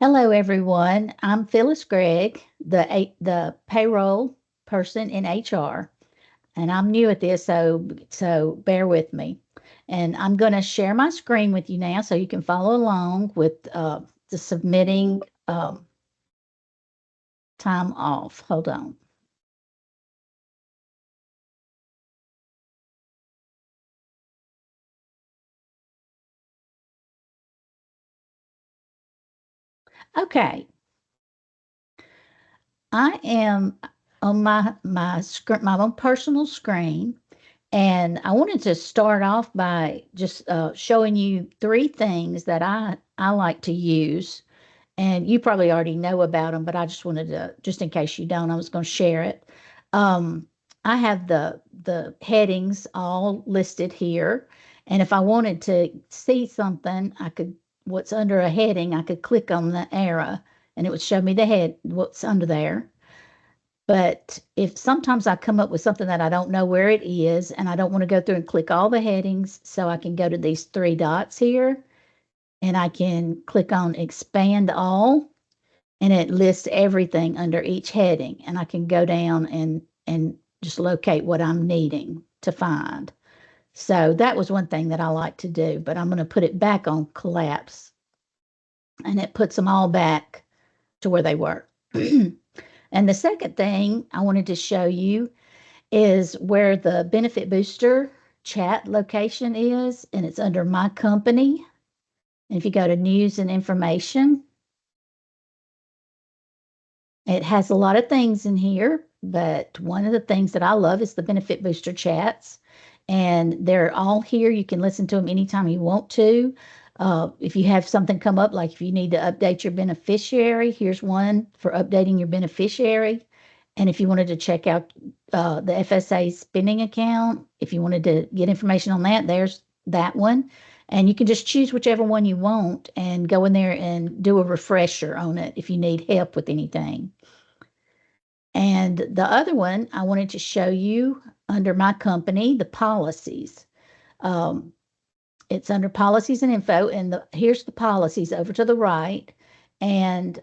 Hello, everyone. I'm Phyllis Gregg, the payroll person in HR, and I'm new at this, so bear with me. And I'm going to share my screen with you now, so you can follow along with the submitting time off. Hold on. Okay, I am on my own personal screen. And I wanted to start off by just showing you three things that I like to use. And you probably already know about them, but I just wanted to, just in case you don't, I was going to share it. Um, I have the headings all listed here, and if I wanted to see something, what's under a heading, I could click on the arrow, and it would show me the head, what's under there. But if sometimes I come up with something that I don't know where it is, and I don't want to go through and click all the headings, so I can go to these three dots here, and I can click on expand all, and it lists everything under each heading, and I can go down and just locate what I'm needing to find. So that was one thing that I like to do, but I'm going to put it back on collapse, and it puts them all back to where they were. And the second thing I wanted to show you is where the Benefit Booster chat location is, and it's under My Company. And if you go to News and Information, it has a lot of things in here, but one of the things that I love is the Benefit Booster chats. And they're all here. You can listen to them anytime you want to. If you have something come up, like if you need to update your beneficiary, here's one for updating your beneficiary. And if you wanted to check out the FSA spending account, if you wanted to get information on that, there's that one. And you can just choose whichever one you want and go in there and do a refresher on it if you need help with anything. And the other one I wanted to show you under My Company, the policies. Um, it's under policies and info, and here's the policies over to the right. And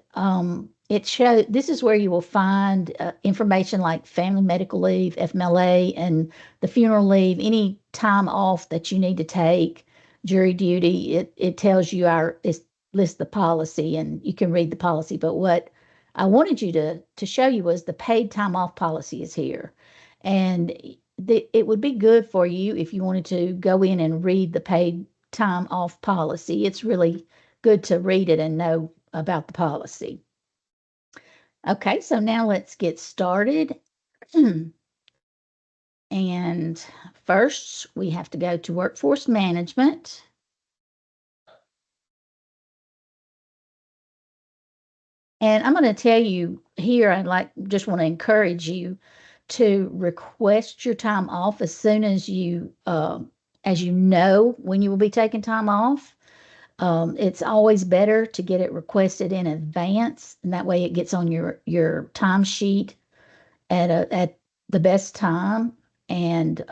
it shows this is where you will find information like family medical leave, FMLA, and the funeral leave, any time off that you need to take, jury duty. It tells you it lists the policy, and you can read the policy. But what I wanted you to show you was the paid time off policy is here. And it would be good for you if you wanted to go in and read the paid time off policy. It's really good to read it and know about the policy. Okay, so now let's get started. And first, we have to go to workforce management. And I'm going to tell you here, just want to encourage you to request your time off as soon as you know when you will be taking time off. It's always better to get it requested in advance, and that way it gets on your timesheet at the best time. And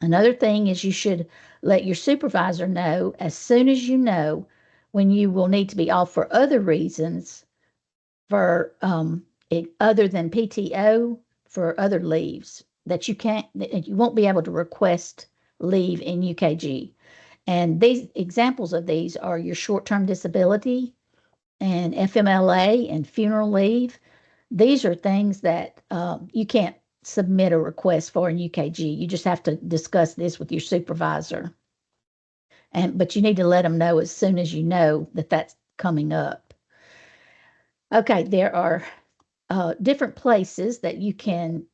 another thing is you should let your supervisor know as soon as you know when you will need to be off for other reasons, for other than PTO, for other leaves that you won't be able to request leave in UKG. And these examples of these are your short-term disability and FMLA and funeral leave. These are things that you can't submit a request for in UKG. You just have to discuss this with your supervisor. But you need to let them know as soon as you know that that's coming up. Okay, there are different places that you can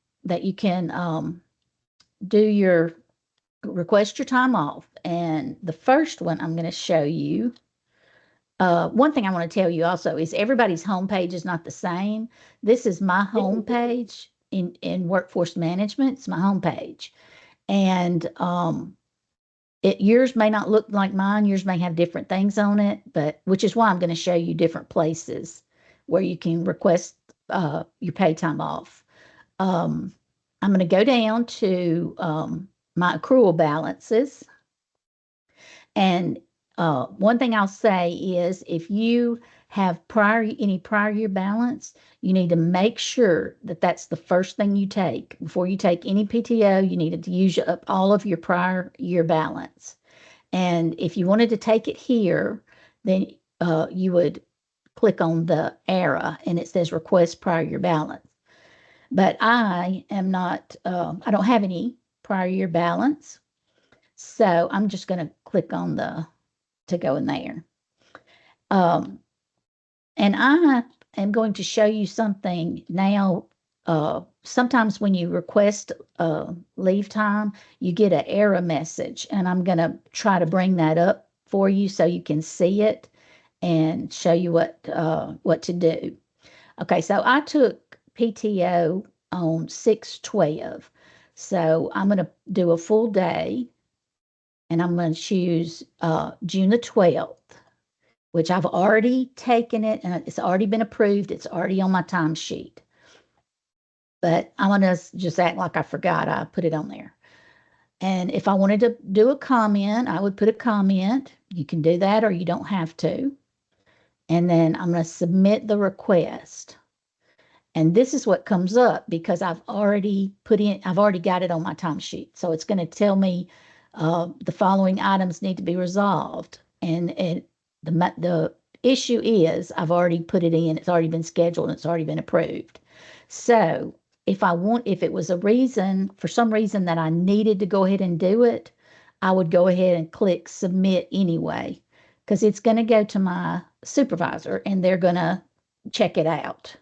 do your request your time off. And the first one I'm going to show you. One thing I want to tell you also is everybody's homepage is not the same. This is my homepage in workforce management. It's my homepage, and yours may not look like mine. Yours may have different things on it, but which is why I'm going to show you different places where you can request your paid time off. Um, I'm going to go down to my accrual balances. And one thing I'll say is if you have any prior year balance, you need to make sure that that's the first thing you take. Before you take any PTO, you needed to use up all of your prior year balance. And if you wanted to take it here, then you would click on the arrow and it says request prior year balance. But I am not, I don't have any prior year balance. So I'm just going to click on to go in there. And I am going to show you something now. Sometimes when you request leave time, you get an error message, and I'm going to try to bring that up for you so you can see it and show you what to do. Okay, so I took PTO on 6/12. So I'm going to do a full day, and I'm going to choose June the 12th, which I've already taken it and it's already been approved. It's already on my timesheet. But I'm going to just act like I forgot I put it on there. And if I wanted to do a comment, I would put a comment. You can do that or you don't have to. And then I'm going to submit the request. And this is what comes up because I've already got it on my timesheet. So it's going to tell me the following items need to be resolved. And the issue is I've already put it in. It's already been scheduled and it's already been approved. So if it was for some reason that I needed to go ahead and do it, I would go ahead and click submit anyway, because it's going to go to my supervisor and they're going to check it out.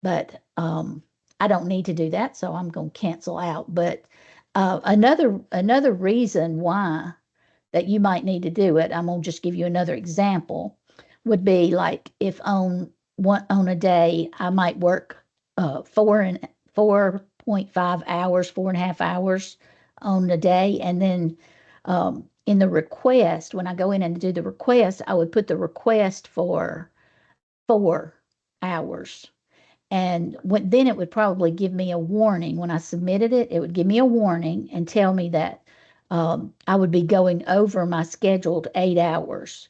But I don't need to do that, so I'm going to cancel out. But another reason why that you might need to do it, I'm going to just give you another example, would be like if on a day I might work 4.5 hours, 4.5 hours on a day, and then in the request, when I go in and do the request, I would put the request for 4 hours. And then it would probably give me a warning. When I submitted it, it would give me a warning and tell me that I would be going over my scheduled 8 hours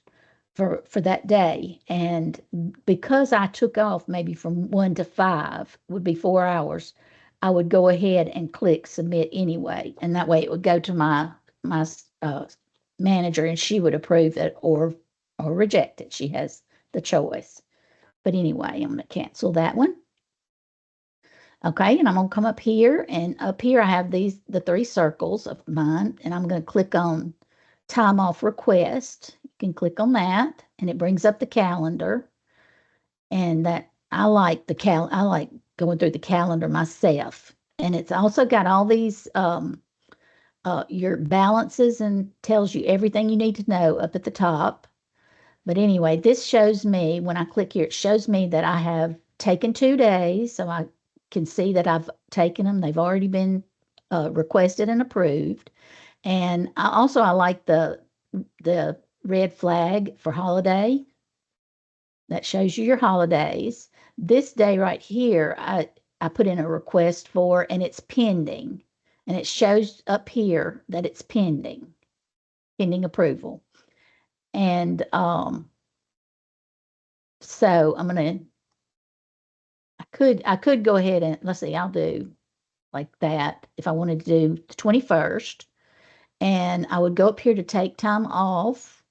for that day. And because I took off maybe from 1 to 5, would be 4 hours, I would go ahead and click submit anyway. And that way it would go to my manager and she would approve it or reject it. She has the choice. But anyway, I'm going to cancel that one. Okay, and I'm going to come up here, and up here I have the 3 circles of mine, and I'm going to click on time off request. You can click on that, and it brings up the calendar. And that I like going through the calendar myself. And it's also got all these your balances and tells you everything you need to know up at the top. But anyway, this shows me, when I click here, it shows me that I have taken 2 days. So I can see that I've taken them. They've already been requested and approved. And I like the red flag for holiday. That shows you your holidays. This day right here, I put in a request for, and it's pending. And it shows up here that it's pending approval. And so I'm going to, I could go ahead and, let's see, I'll do like that if I wanted to do the 21st. And I would go up here to take time off,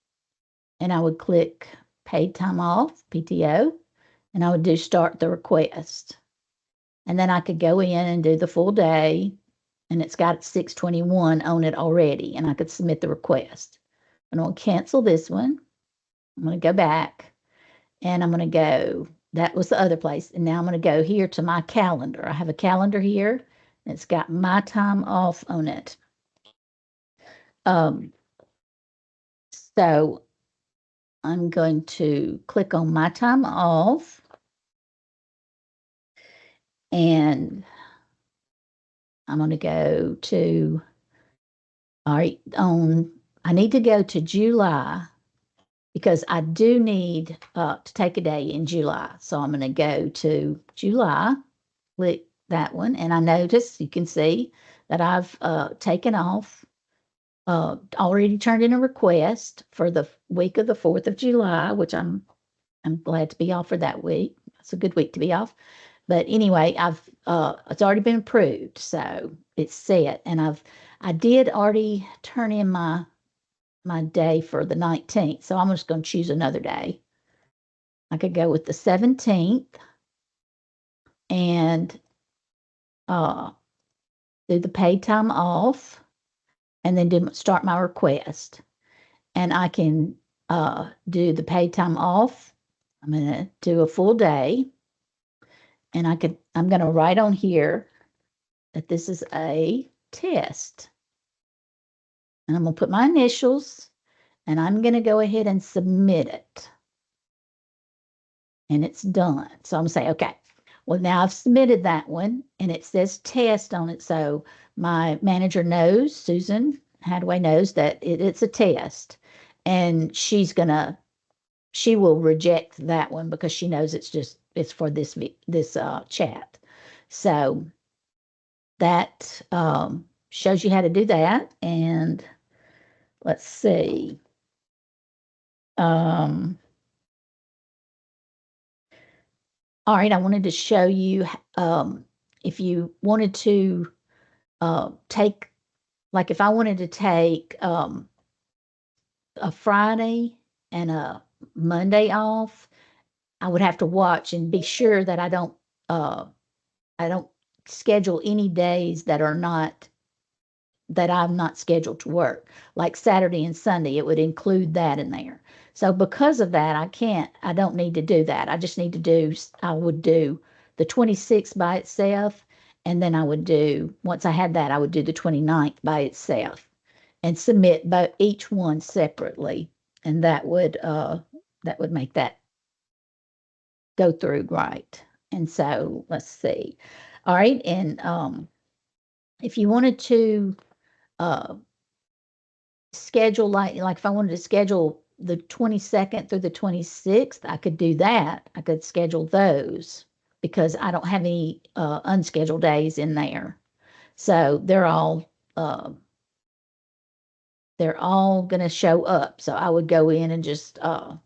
and I would click paid time off, PTO, and I would do start the request. And then I could go in and do the full day, and it's got 6/21 on it already, and I could submit the request. I'm going to cancel this one. I'm going to go back, and I'm going to go, that was the other place. And now I'm going to go here to my calendar. I have a calendar here, and it's got my time off on it. So I'm going to click on my time off, and I'm going to go to, all right, I need to go to July because I do need to take a day in July. So I'm going to go to July, click that one, and I notice, you can see that I've taken off, already turned in a request for the week of the 4th of July, which I'm I'm glad to be off for that week. It's a good week to be off. But anyway, it's already been approved, so it's set. And I did already turn in my day for the 19th, so I'm just going to choose another day. I could go with the 17th and do the paid time off, and then start my request. And I can do the paid time off. I'm going to do a full day, and I'm going to write on here that this is a test. And I'm going to put my initials, and I'm going to go ahead and submit it. And it's done. So I'm going to say, okay, well, now I've submitted that one, and it says test on it. So my manager knows, Susan Hadaway knows that it's a test. And she will reject that one because she knows it's for this chat. So that shows you how to do that. And let's see. All right, I wanted to show you if you wanted to take, like if I wanted to take a Friday and a Monday off, I would have to watch and be sure that I don't schedule any days that I'm not scheduled to work, like Saturday and Sunday. It would include that in there. So because of that, I don't need to do that. I would do the 26th by itself. And then once I had that, I would do the 29th by itself and submit each one separately. And that would make that go through right. And so let's see. All right. And if you wanted to schedule, like if I wanted to schedule the 22nd through the 26th, I could do that. I could schedule those because I don't have any unscheduled days in there. So they're all going to show up. So I would go in and just let's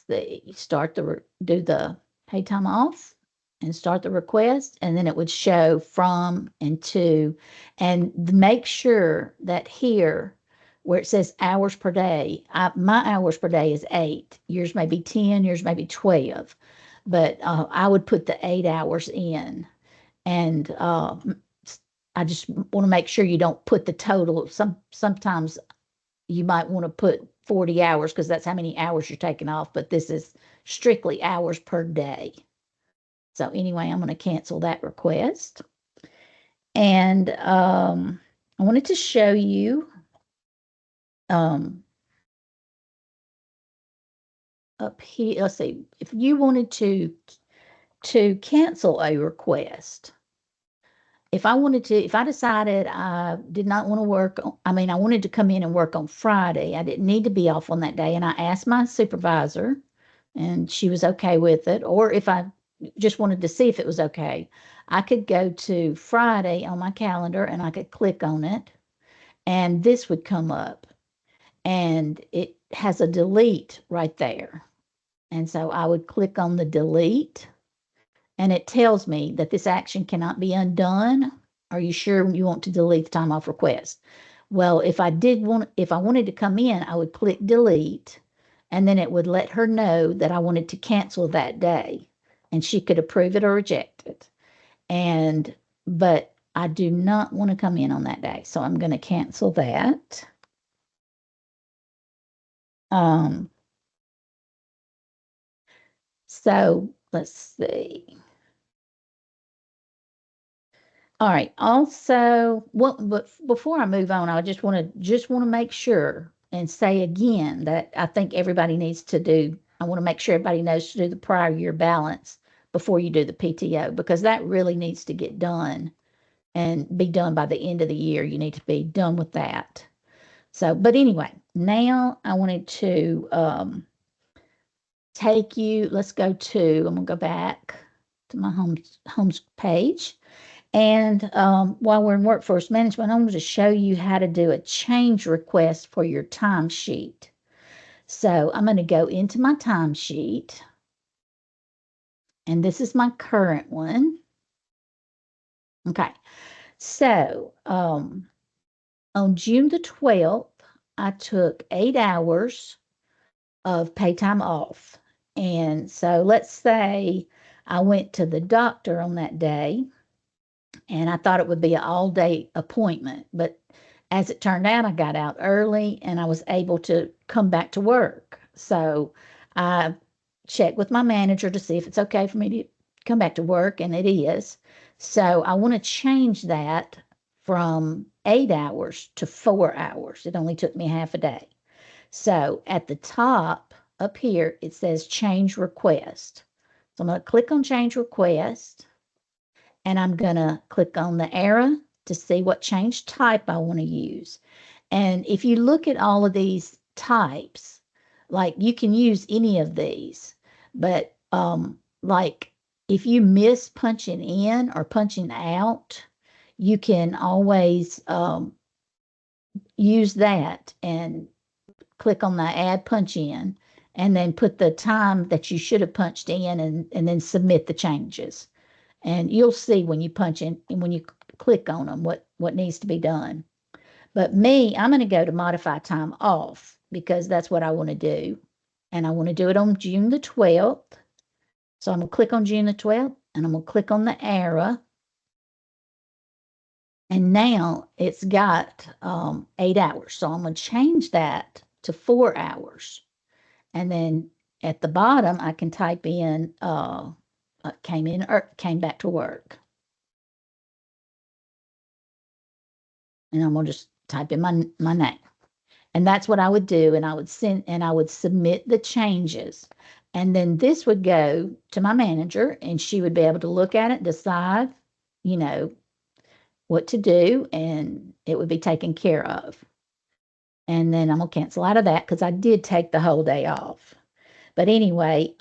see, do the pay time off and start the request, and then it would show from and to, and make sure that here where it says hours per day, my hours per day is 8. Yours may be 10, yours may be 12, but I would put the 8 hours in. And I just want to make sure you don't put the total. Sometimes you might want to put 40 hours because that's how many hours you're taking off, but this is strictly hours per day. So anyway, I'm going to cancel that request. And I wanted to show you up here. Let's see, if you wanted to cancel a request, if I decided I did not want to work, I wanted to come in and work on Friday, I didn't need to be off on that day, and I asked my supervisor, and she was okay with it, or if I just wanted to see if it was okay, I could go to Friday on my calendar, and I could click on it, and this would come up, and it has a delete right there. And so I would click on the delete, and it tells me that this action cannot be undone. Are you sure you want to delete the time off request? Well, if I wanted to come in, I would click delete, and then it would let her know that I wanted to cancel that day, and she could approve it or reject it. But I do not want to come in on that day, so I'm going to cancel that. So let's see. All right. Also, but before I move on, I just want to make sure and say again that I think everybody needs to do. I want to make sure everybody knows to do the prior year balance before you do the PTO, because that really needs to get done and be done by the end of the year. You need to be done with that. So, but anyway, now I wanted to take you. Let's go to. I'm gonna go back to my homes page. And while we're in workforce management, I'm going to show you how to do a change request for your timesheet. So I'm going to go into my timesheet, and this is my current one. Okay. So on June the 12th, I took 8 hours of pay time off. And so let's say I went to the doctor on that day and I thought it would be an all day appointment. But as it turned out, I got out early and I was able to come back to work. So I checked with my manager to see if it's okay for me to come back to work, and it is. So I want to change that from 8 hours to 4 hours. It only took me half a day. So at the top up here, it says change request. So I'm going to click on change request, and I'm going to click on the arrow to see what change type I want to use. And if you look at all of these types, like you can use any of these, but like if you miss punching in or punching out, you can always use that and click on the add punch in and then put the time that you should have punched in, and then submit the changes. And you'll see when you punch in and when you click on them what needs to be done. But me, I'm going to go to modify time off because that's what I want to do. And I want to do it on June the 12th. So I'm going to click on June the 12th and I'm going to click on the arrow. And now it's got 8 hours. So I'm going to change that to 4 hours. And then at the bottom, I can type in came back to work. And I'm going to just type in my name. And that's what I would do. And I would submit the changes. And then this would go to my manager and she would be able to look at it, decide, you know, what to do, and it would be taken care of. And then I'm gonna cancel out of that because I did take the whole day off. But anyway,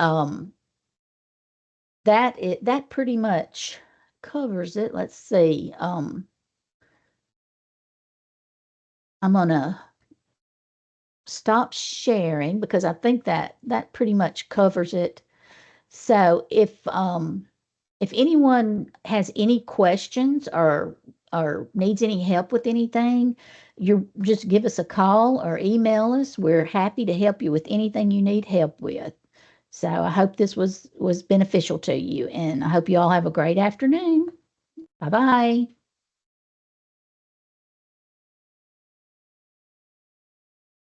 that pretty much covers it. Let's see. I'm gonna stop sharing because I think that pretty much covers it. So if anyone has any questions or needs any help with anything, you just give us a call or email us. We're happy to help you with anything you need help with. So I hope this was beneficial to you, and I hope you all have a great afternoon. Bye bye.